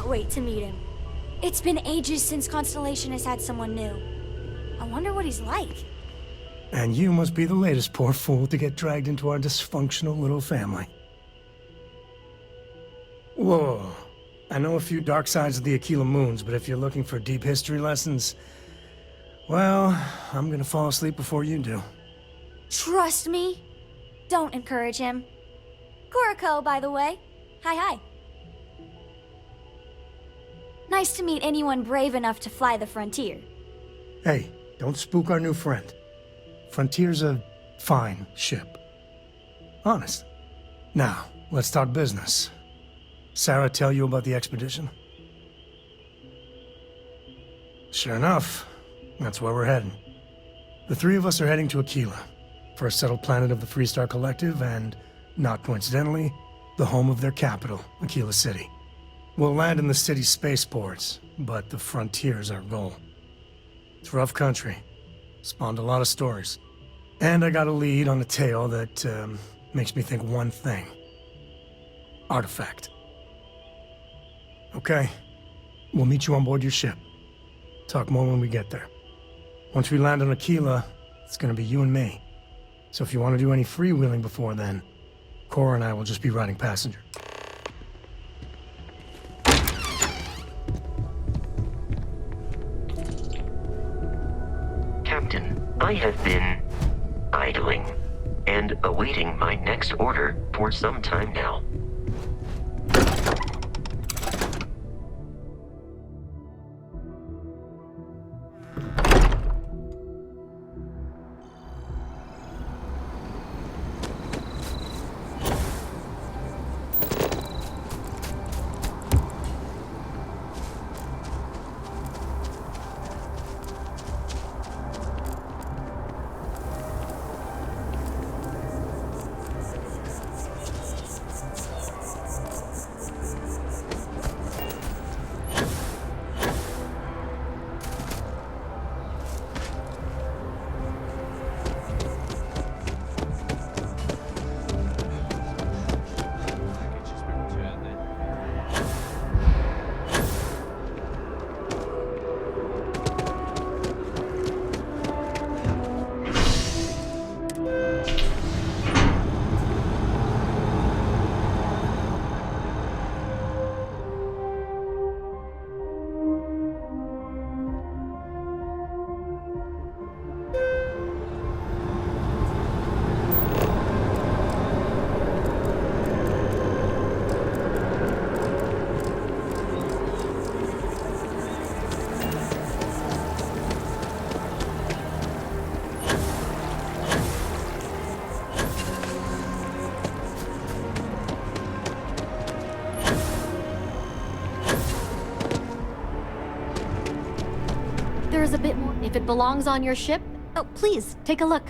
cannot wait to meet him. It's been ages since Constellation has had someone new. I wonder what he's like. And you must be the latest poor fool to get dragged into our dysfunctional little family. Whoa. I know a few dark sides of the Aquila Moons, but if you're looking for deep history lessons, well, I'm gonna fall asleep before you do. Trust me. Don't encourage him. Kuriko, by the way. Hi. Nice to meet anyone brave enough to fly the frontier. Hey, don't spook our new friend. Frontier's a fine ship. Honest. Now, let's talk business. Sarah tell you about the expedition? Sure enough, that's where we're heading. The three of us are heading to Aquila, first settled planet of the Freestar Collective and, not coincidentally, the home of their capital, Aquila City. We'll land in the city's spaceports, but the frontier's our goal. It's rough country. Spawned a lot of stories. And I got a lead on a tale that makes me think one thing. Artifact. Okay. We'll meet you on board your ship. Talk more when we get there. Once we land on Aquila, it's gonna be you and me. So if you want to do any freewheeling before then, Cora and I will just be riding passenger. Captain, I have been idling and awaiting my next order for some time now. There's a bit more. If it belongs on your ship, oh, please, take a look.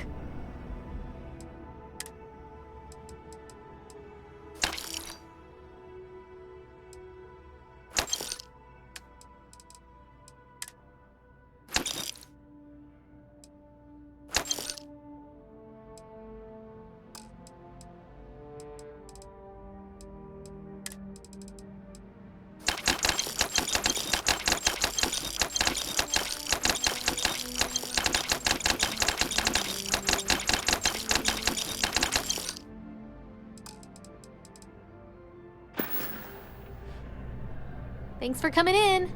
Thanks for coming in.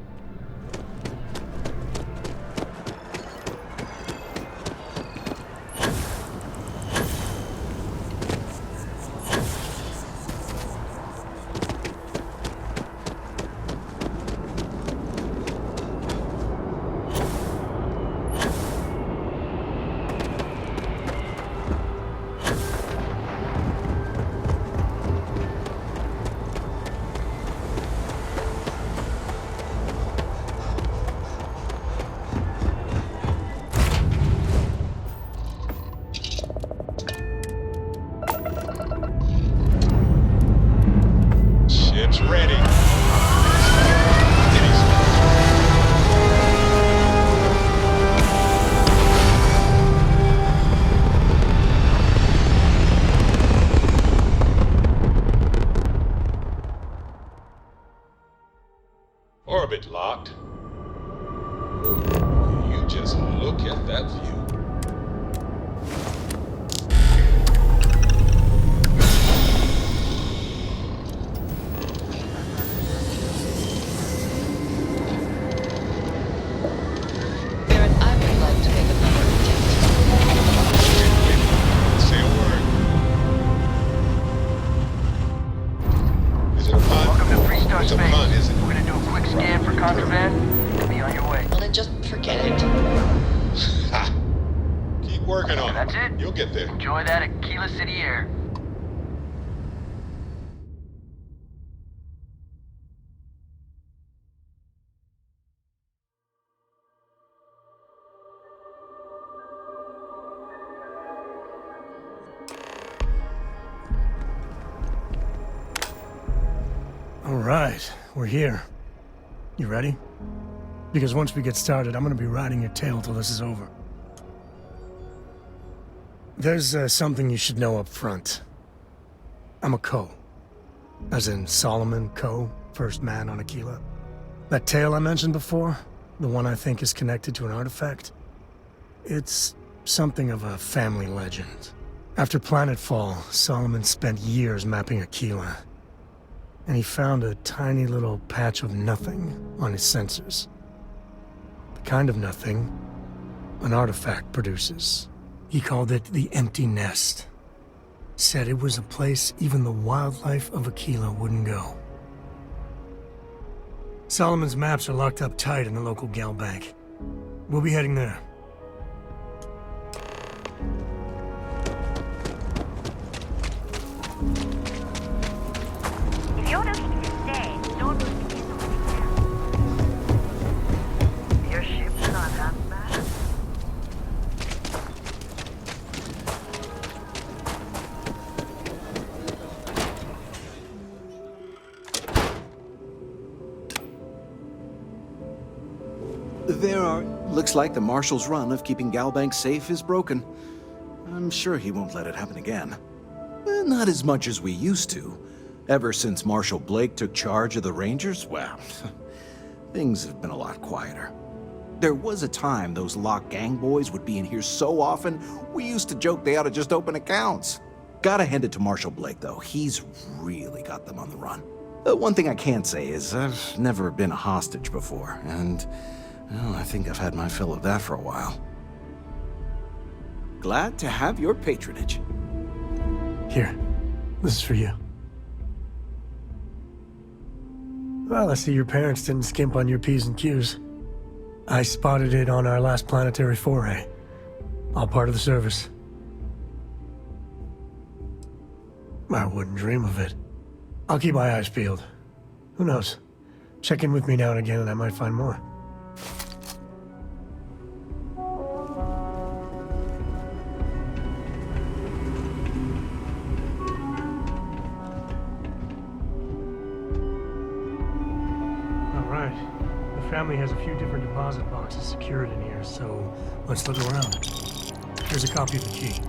Ship's ready. Orbit locked. You just look at that view. Barrett, I would like to make another attempt. Say a word. Is it a pun? Welcome to Freestar It's a Space. pun, isn't it? We're gonna do a quick scan for contraband. Be on your way. Well, then just forget it. Ha! Keep working on it. That's it. You'll get there. Enjoy that Aquila City air. All right, we're here. You ready? Because once we get started, I'm gonna be riding your tail till this is over. There's something you should know up front. I'm a Co. As in Solomon Co., first man on Aquila. That tale I mentioned before, the one I think is connected to an artifact, it's something of a family legend. After planetfall, Solomon spent years mapping Aquila, and he found a tiny little patch of nothing on his sensors. The kind of nothing an artifact produces. He called it the Empty Nest. Said it was a place even the wildlife of Aquila wouldn't go. Solomon's maps are locked up tight in the local gal bank. We'll be heading there. If you're looking to stay, don't look in the now. Your ship's not half bad. Looks like the Marshal's run of keeping Galbank safe is broken. I'm sure he won't let it happen again. Not as much as we used to. Ever since Marshal Blake took charge of the Rangers, well, things have been a lot quieter. There was a time those lock gang boys would be in here so often, we used to joke they ought to just open accounts. Gotta hand it to Marshal Blake, though. He's really got them on the run. One thing I can't say is I've never been a hostage before, and well, I think I've had my fill of that for a while. Glad to have your patronage. Here, this is for you. Well, I see your parents didn't skimp on your P's and Q's. I spotted it on our last planetary foray. All part of the service. I wouldn't dream of it. I'll keep my eyes peeled. Who knows? Check in with me now and again and I might find more. The family has a few different deposit boxes secured in here, so let's look around. Here's a copy of the key.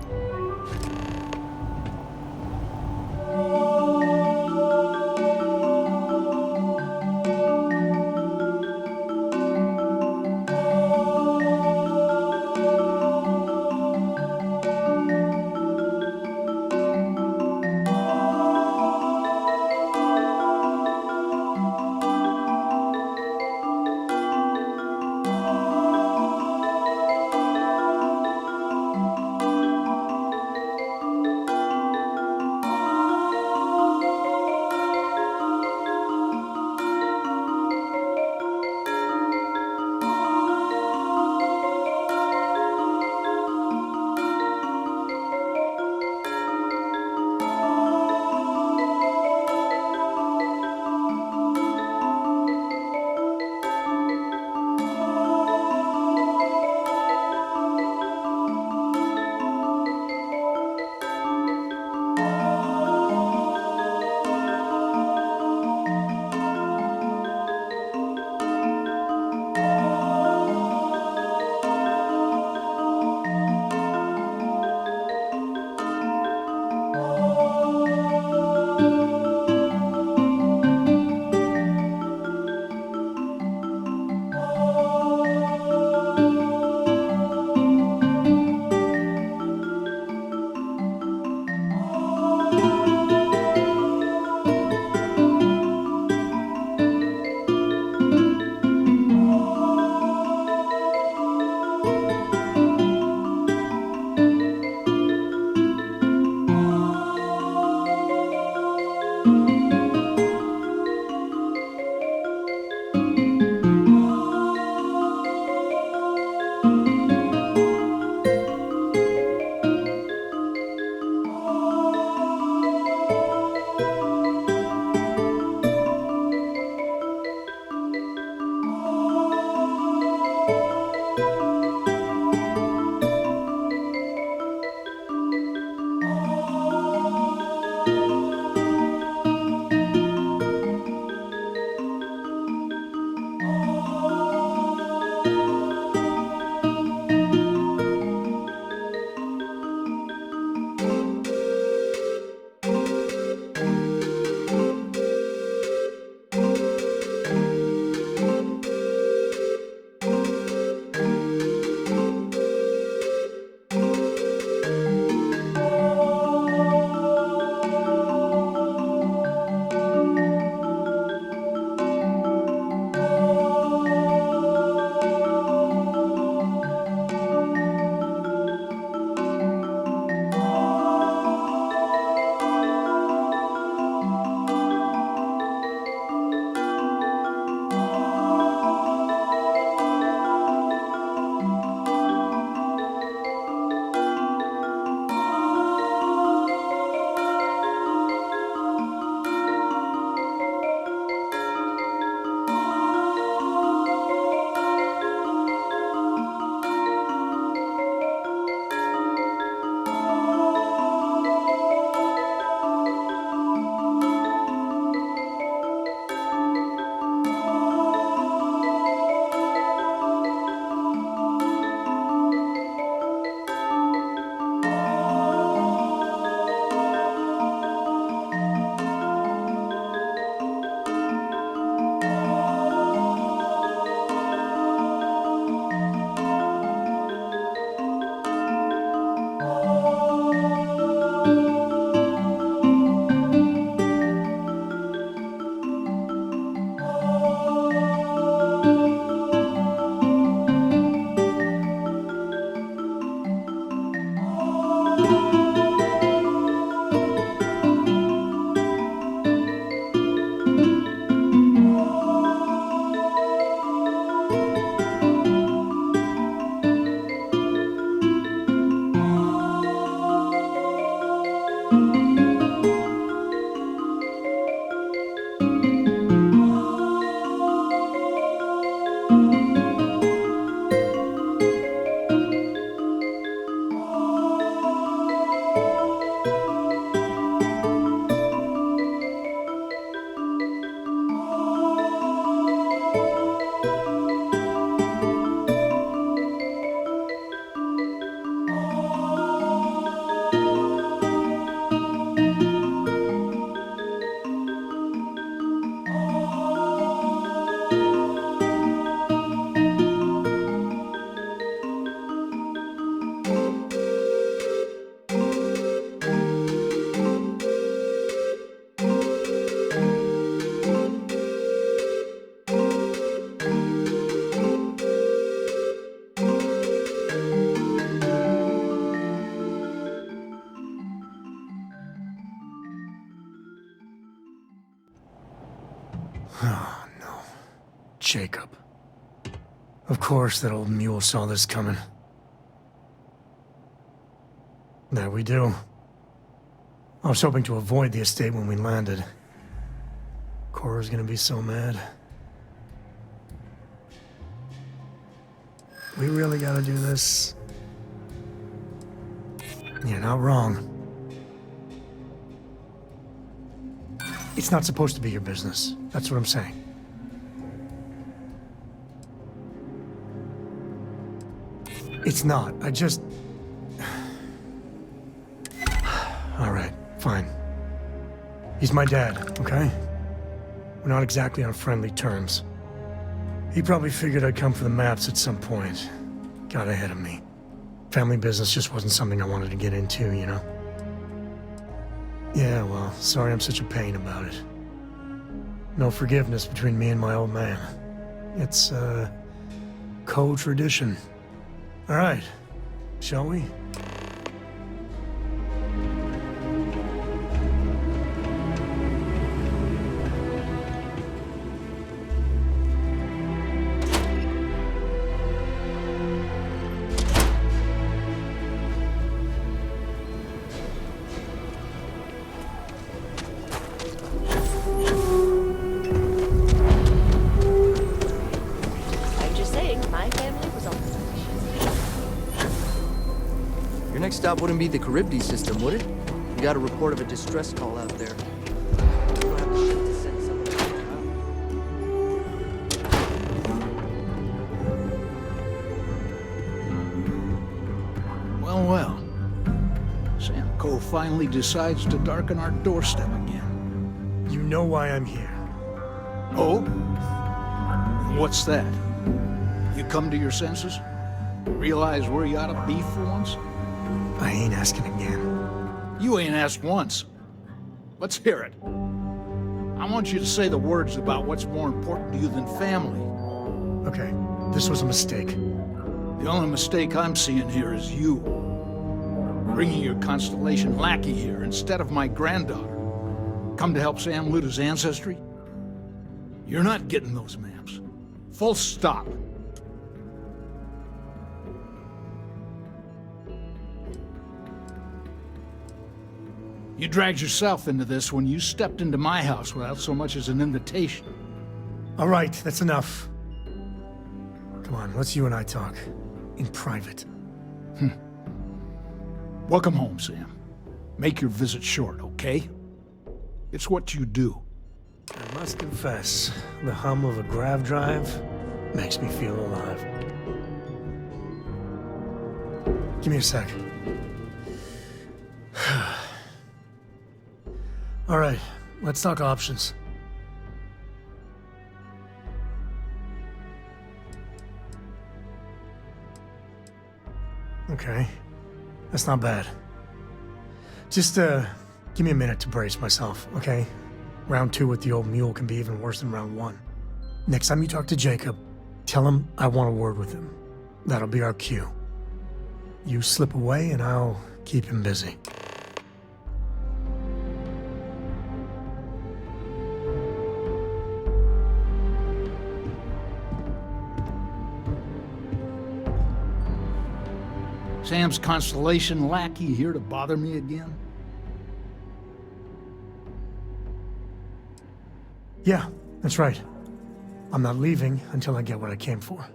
Oh, no. Jacob. Of course that old mule saw this coming. There we do. I was hoping to avoid the estate when we landed. Cora's gonna be so mad. We really gotta do this? You're not wrong. It's not supposed to be your business. That's what I'm saying. It's not. I just... All right, fine. He's my dad, okay? We're not exactly on friendly terms. He probably figured I'd come for the maps at some point. Got ahead of me. Family business just wasn't something I wanted to get into, you know? Yeah, well, sorry I'm such a pain about it. No forgiveness between me and my old man. It's, co-tradition. All right, shall we? I'm just saying, my family was on. Your next stop wouldn't be the Charybdis system, would it? You got a report of a distress call out there. You don't have the shit to send somebody out. Well, well. Sam Cole finally decides to darken our doorstep again. You know why I'm here. Oh? What's that? You come to your senses? Realize where you ought to be for once? I ain't asking again. You ain't asked once. Let's hear it. I want you to say the words about what's more important to you than family. Okay, this was a mistake. The only mistake I'm seeing here is you. Bringing your Constellation lackey here instead of my granddaughter. Come to help Sam loot his ancestry? You're not getting those maps. Full stop. You dragged yourself into this when you stepped into my house without so much as an invitation. All right, that's enough. Come on, let's you and I talk. In private. Welcome home, Sam. Make your visit short, okay? It's what you do. I must confess, the hum of a grav drive makes me feel alive. Give me a sec. All right, let's talk options. Okay, that's not bad. Just, give me a minute to brace myself, okay? Round 2 with the old mule can be even worse than round 1. Next time you talk to Jacob, tell him I want a word with him. That'll be our cue. You slip away and I'll keep him busy. Sam's Constellation lackey here to bother me again? Yeah, that's right. I'm not leaving until I get what I came for.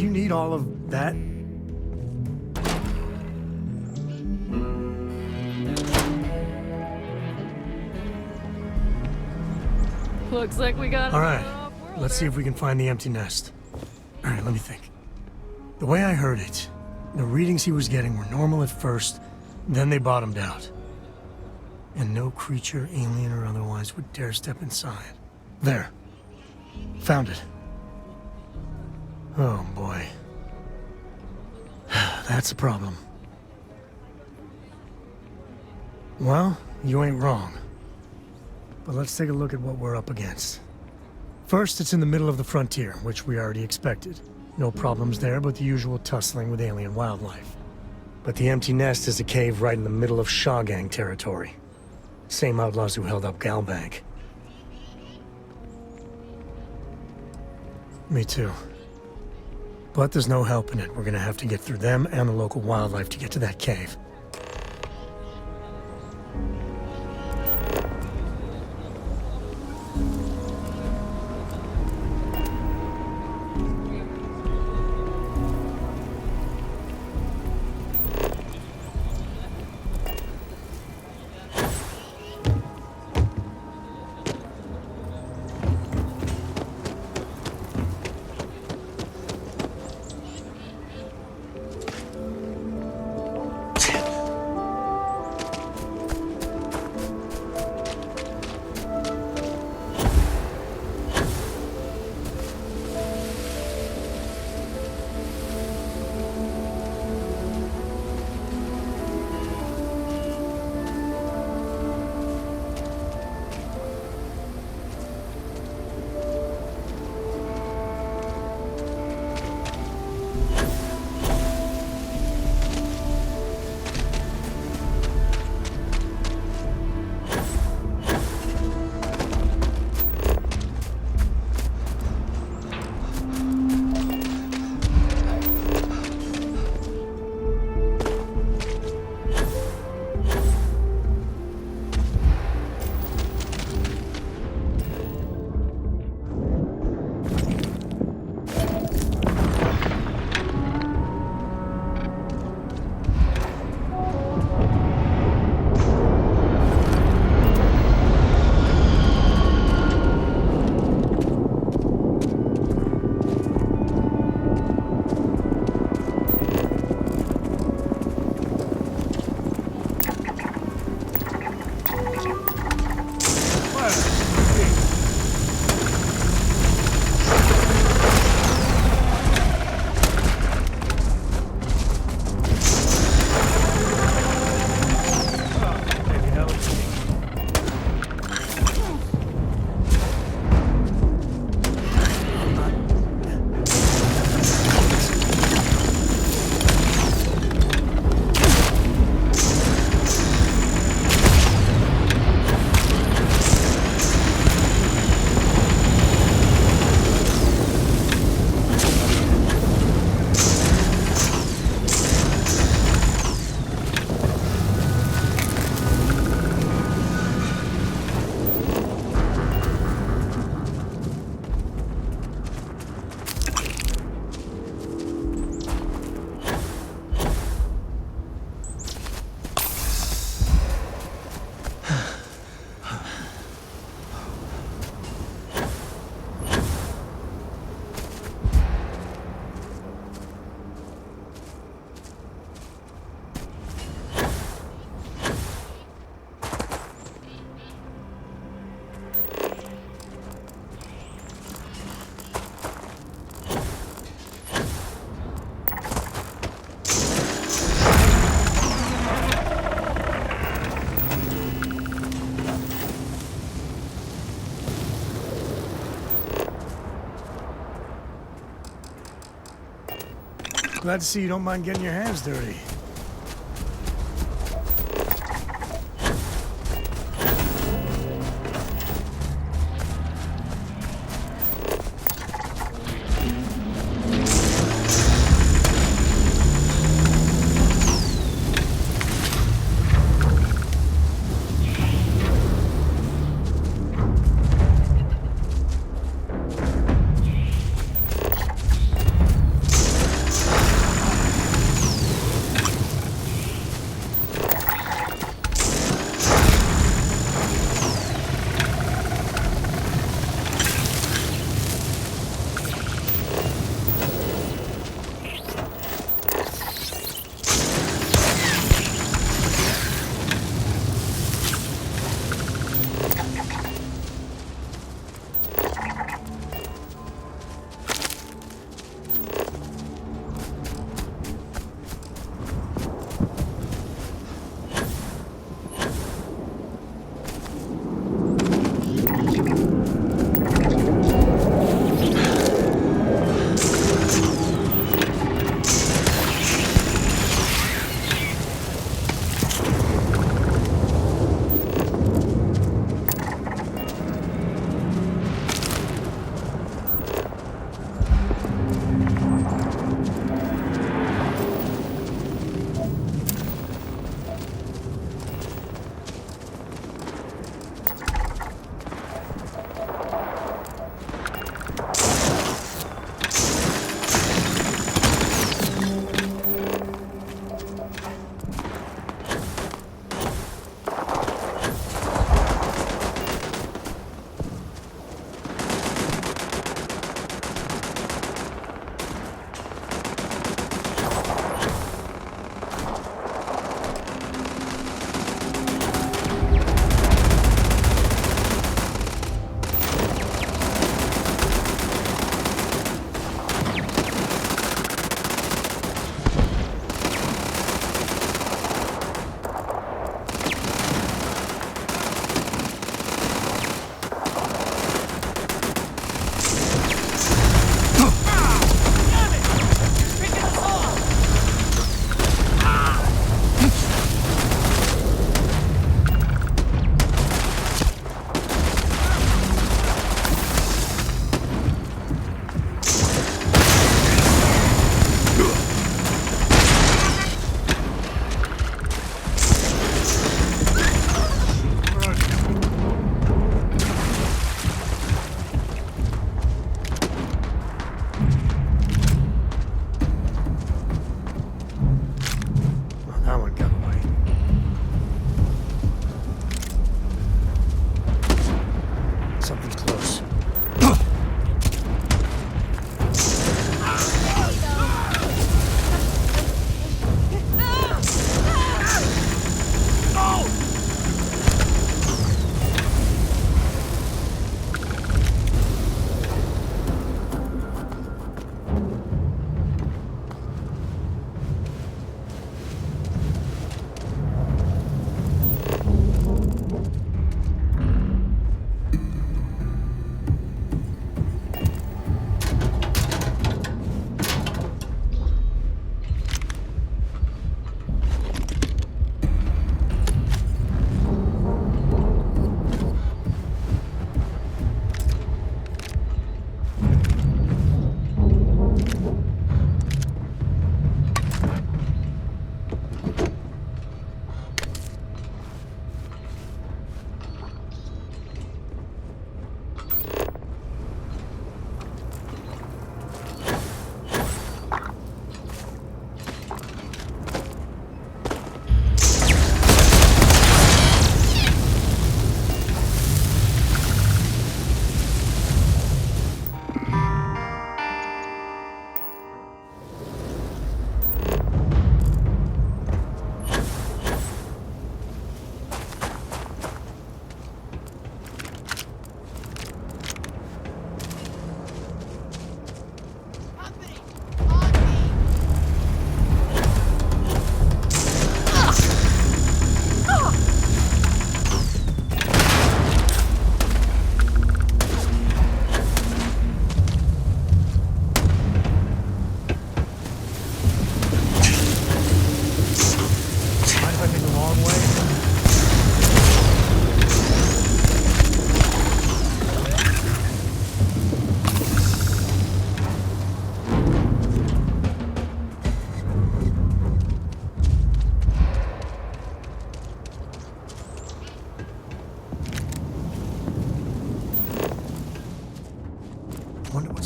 you need all of that? Looks like we got. All right, let's see if we can find the empty nest. All right, let me think. The way I heard it, the readings he was getting were normal at first, then they bottomed out. And no creature, alien or otherwise, would dare step inside. There. Found it. Oh boy. That's a problem. Well, you ain't wrong. But let's take a look at what we're up against. First, it's in the middle of the frontier, which we already expected. No problems there, but the usual tussling with alien wildlife. But the empty nest is a cave right in the middle of Shawgang territory. Same outlaws who held up Galbank. Me too. But there's no helping it. We're gonna have to get through them and the local wildlife to get to that cave. Glad to see you don't mind getting your hands dirty.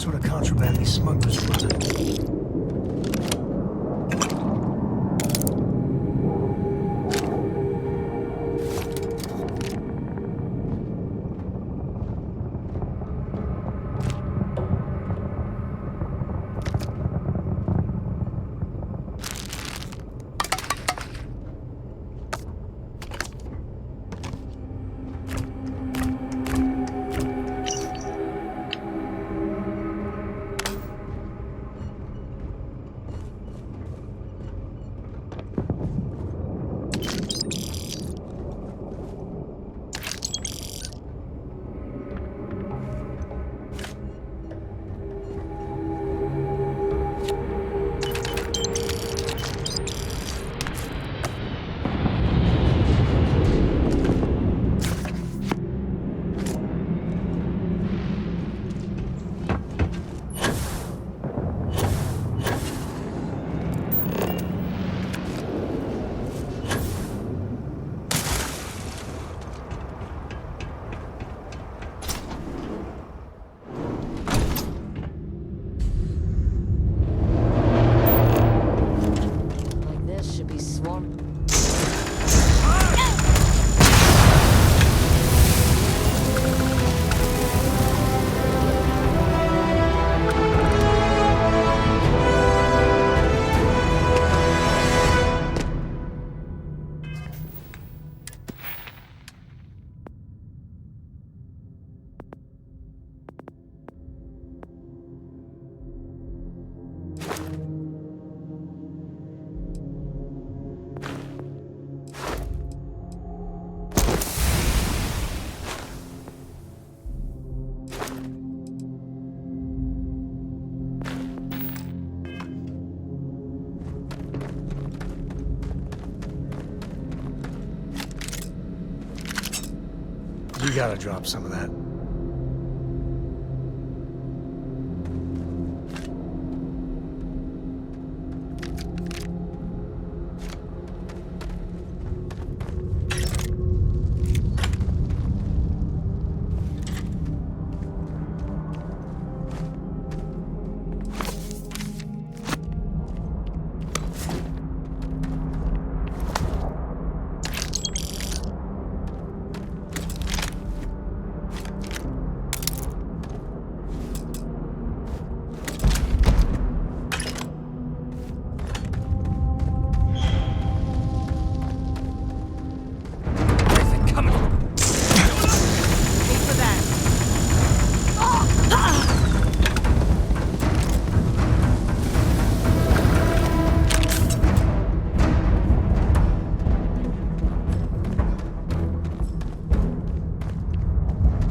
sort of contraband these smugglers are running. You gotta drop some of that.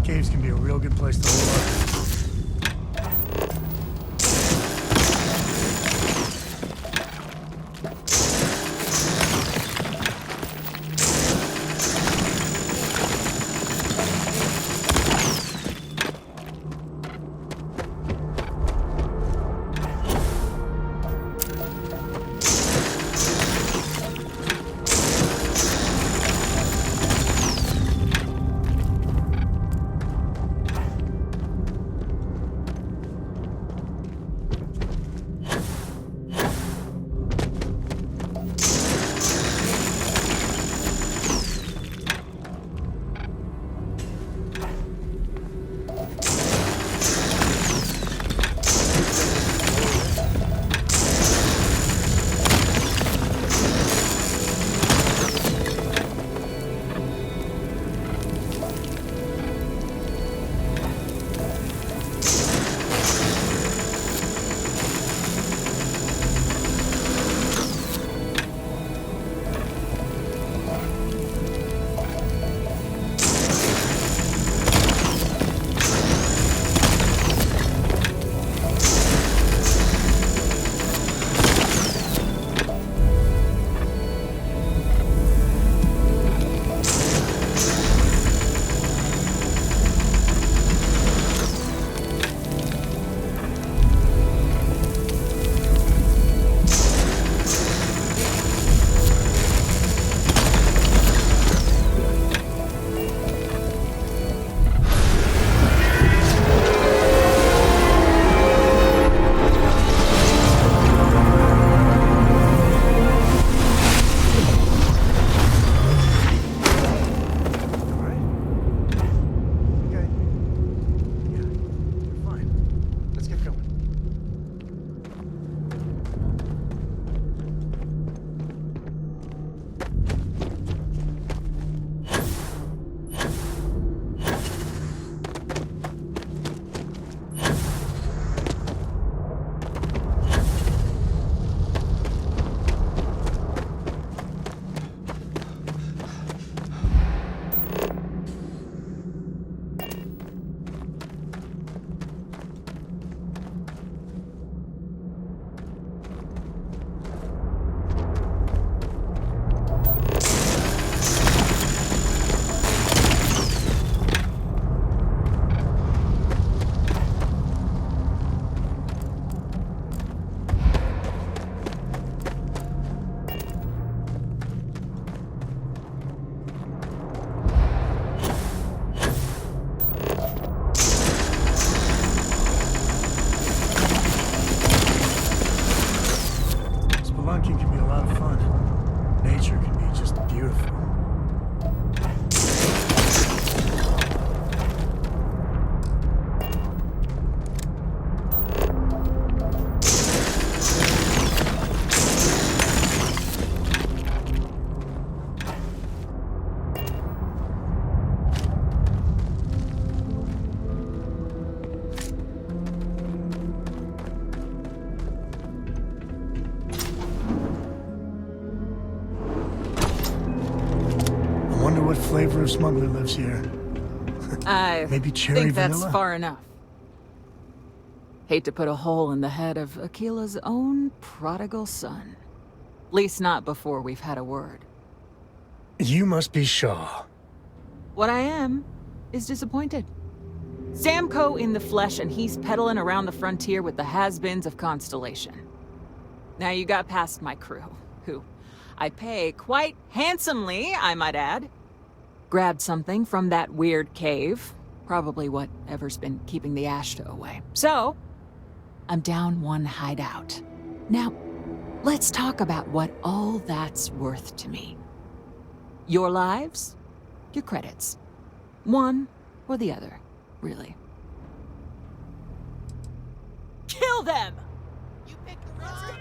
Caves can be a real good place to hold up. Wonder what flavor of smuggler lives here. I Maybe cherry think that's vanilla? far enough. Hate to put a hole in the head of Akila's own prodigal son. Least not before we've had a word. You must be Shaw. What I am is disappointed. Samco in the flesh, and he's peddling around the frontier with the has-beens of Constellation. Now you got past my crew, who I pay quite handsomely, I might add. Grabbed something from that weird cave. Probably whatever's been keeping the Ashta away. So, I'm down one hideout. Now, let's talk about what all that's worth to me. Your lives, your credits. One or the other, really. Kill them! You pick a run!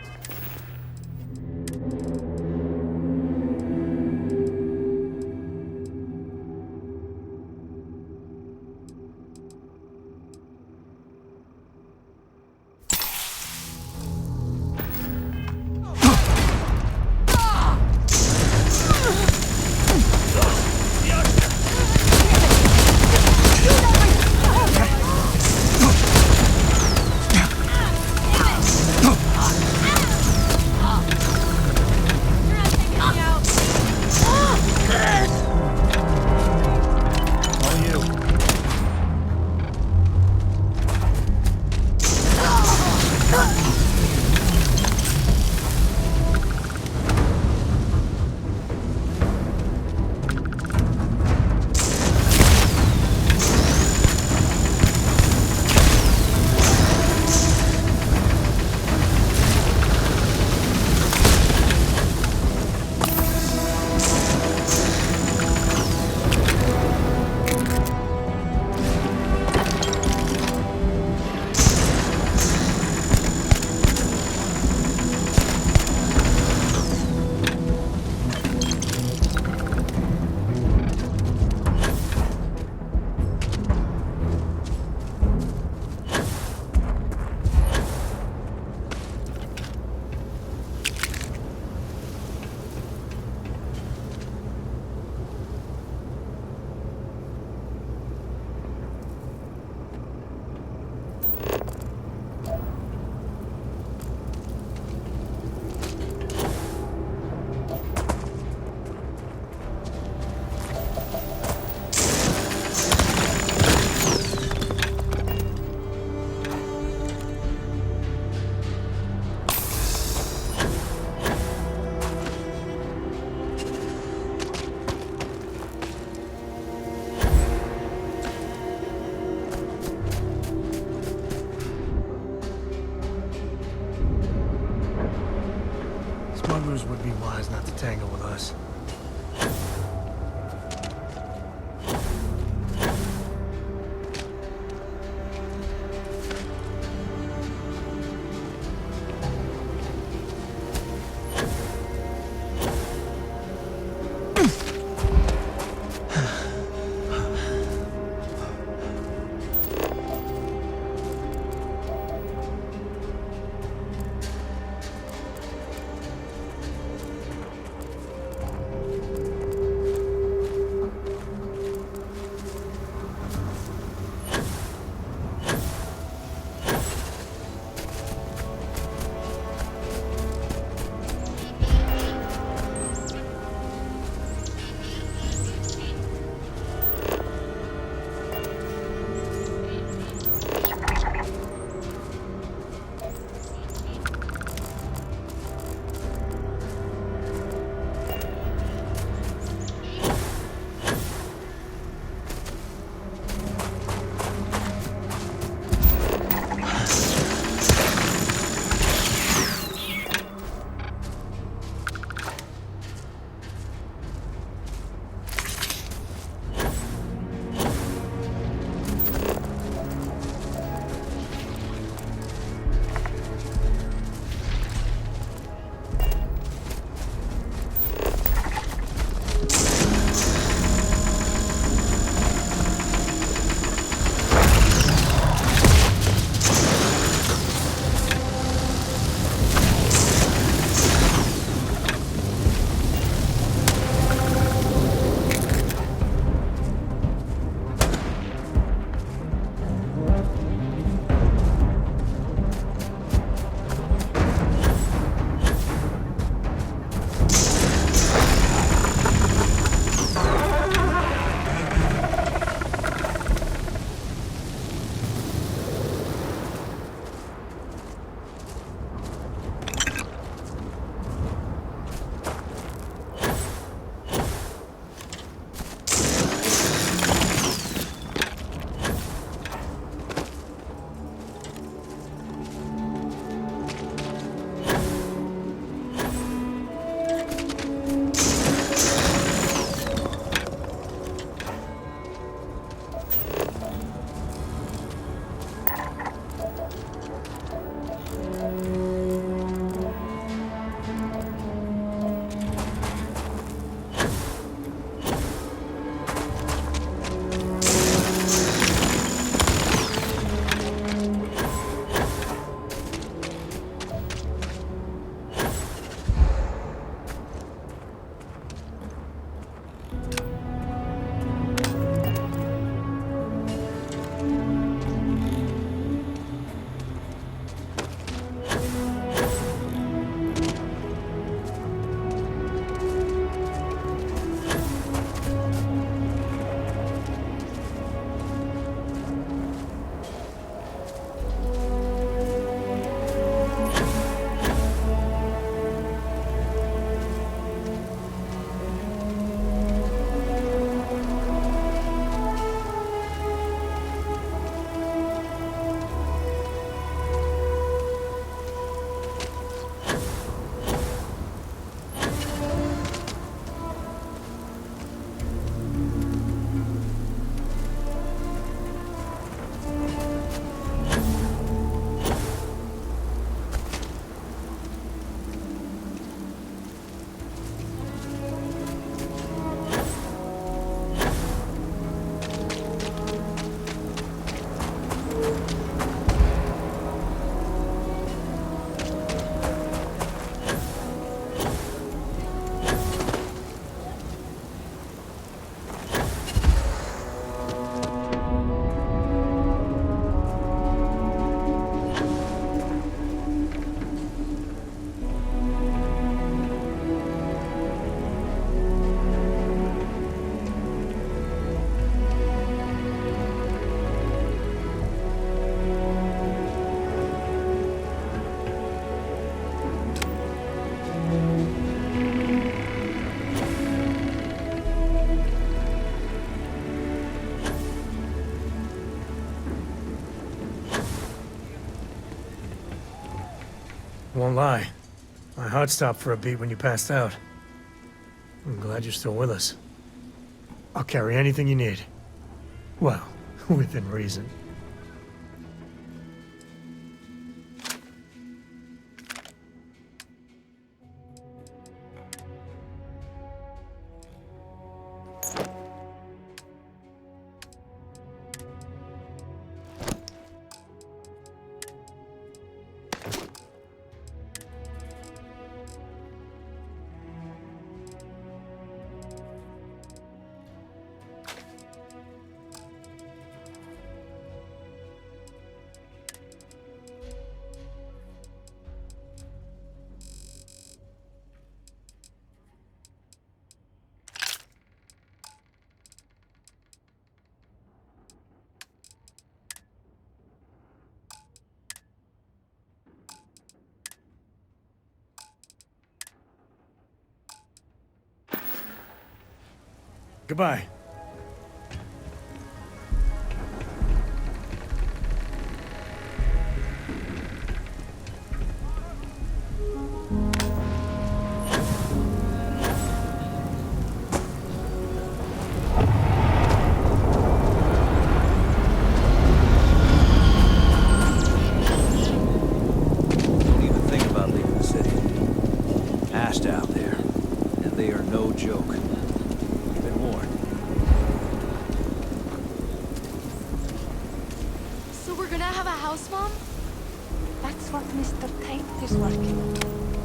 Smugglers would be wise not to tangle with us. Won't lie. My heart stopped for a beat when you passed out. I'm glad you're still with us. I'll carry anything you need. Well, within reason. Goodbye. Don't even think about leaving the city. Ashed out there, and they are no joke. You've been warned. So we're gonna have a house, Mom? That's what Mr. Tate is working on.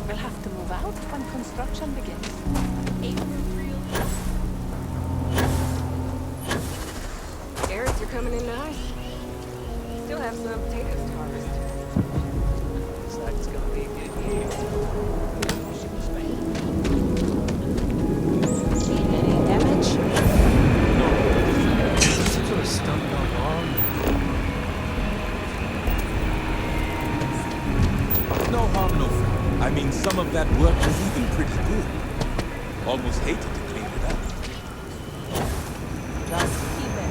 We'll have to move out when construction begins. Carrots are coming in nice. Still have some potatoes to harvest. Looks like it's gonna be a good year. Any damage? Some sort of stunt gone wrong. No harm, no foul. I mean, some of that work was even pretty good. Almost hated to clean it up. Just keep it.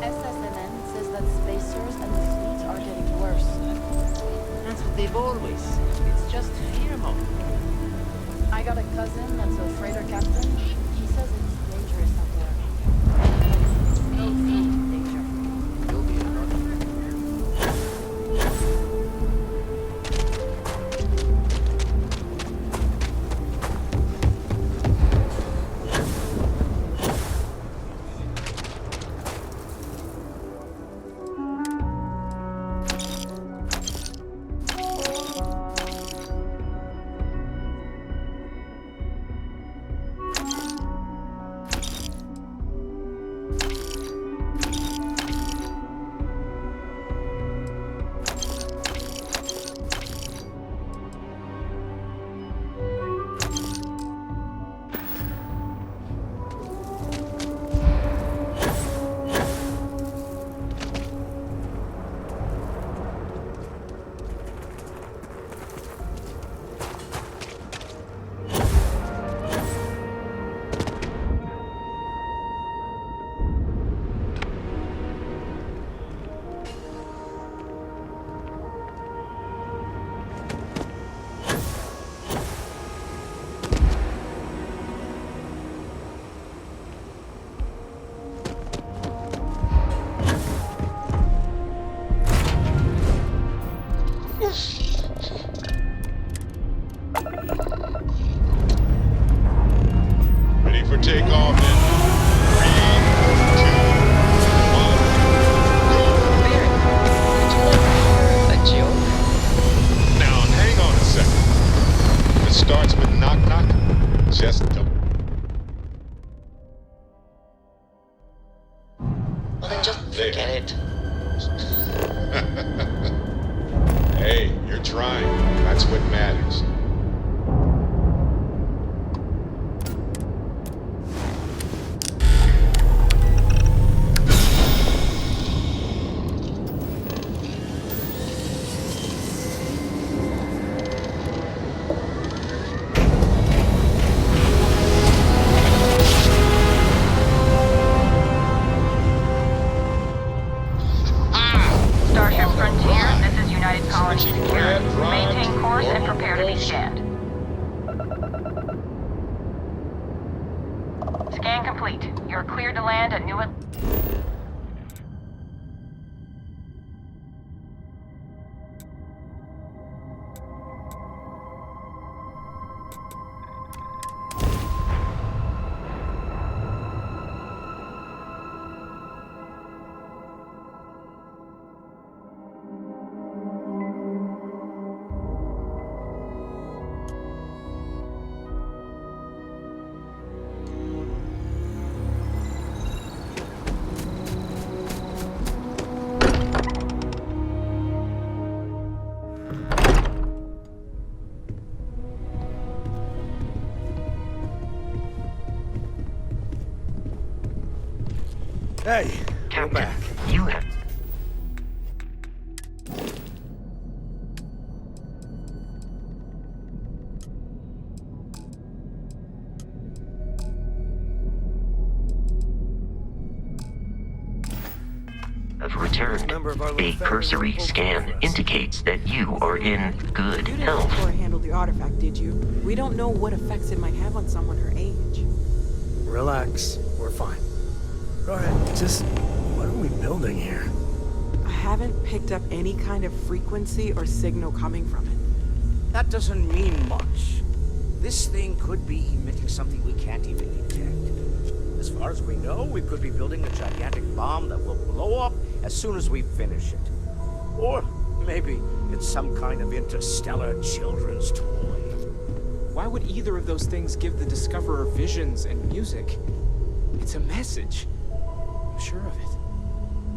SSNN says that spacers and the fleet are getting worse. That's what they've always said. It's just fear mongering. I got a cousin that's a freighter captain. He says it's dangerous out there. No food danger. You'll be another. Ready for takeoff in 3, 2, 1, go. A joke? Now, hang on a second. If it starts with knock knock, just don't. Well, then just forget it. shrine. That's what matters. Starship Frontier, this is United Colony Security. Maintain course and prepare to be scanned. Scan complete. You're cleared to land at New... Hey, we're back. You have... have returned. A cursory scan indicates that you are in good You didn't health. before handle the artifact, did you? We don't know what effects it might have on someone her age. Relax, we're fine. Go ahead, just what are we building here? I haven't picked up any kind of frequency or signal coming from it. That doesn't mean much. This thing could be emitting something we can't even detect. As far as we know, we could be building a gigantic bomb that will blow up as soon as we finish it. Or maybe it's some kind of interstellar children's toy. Why would either of those things give the Discoverer visions and music? It's a message. I'm sure of it.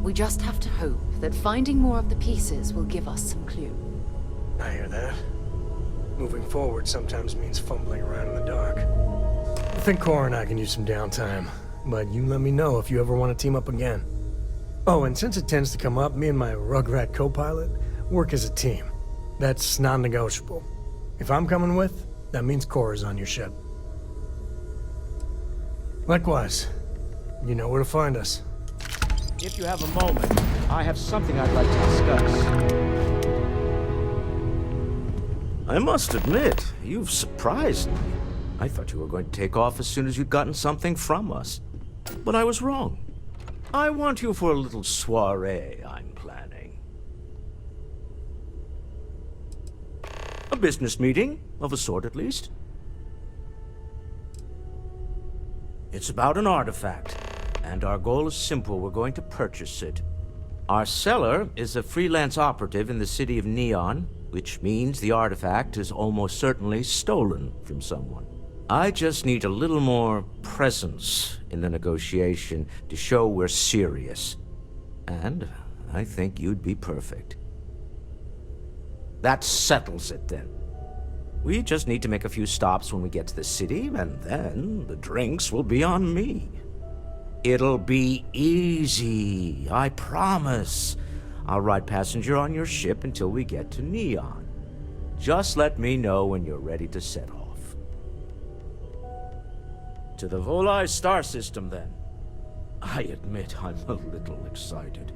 We just have to hope that finding more of the pieces will give us some clue. I hear that. Moving forward sometimes means fumbling around in the dark. I think Cora and I can use some downtime, but you let me know if you ever want to team up again. Oh, and since it tends to come up, me and my Rugrat co-pilot work as a team. That's non-negotiable. If I'm coming with, that means Cora's on your ship. Likewise, you know where to find us. If you have a moment, I have something I'd like to discuss. I must admit, you've surprised me. I thought you were going to take off as soon as you'd gotten something from us. But I was wrong. I want you for a little soiree I'm planning. A business meeting, of a sort at least. It's about an artifact, and our goal is simple. We're going to purchase it. Our seller is a freelance operative in the city of Neon, which means the artifact is almost certainly stolen from someone. I just need a little more presence in the negotiation to show we're serious. And I think you'd be perfect. That settles it then. We just need to make a few stops when we get to the city, and then the drinks will be on me. It'll be easy, I promise. I'll ride passenger on your ship until we get to Neon. Just let me know when you're ready to set off. To the Volai star system, then. I admit I'm a little excited.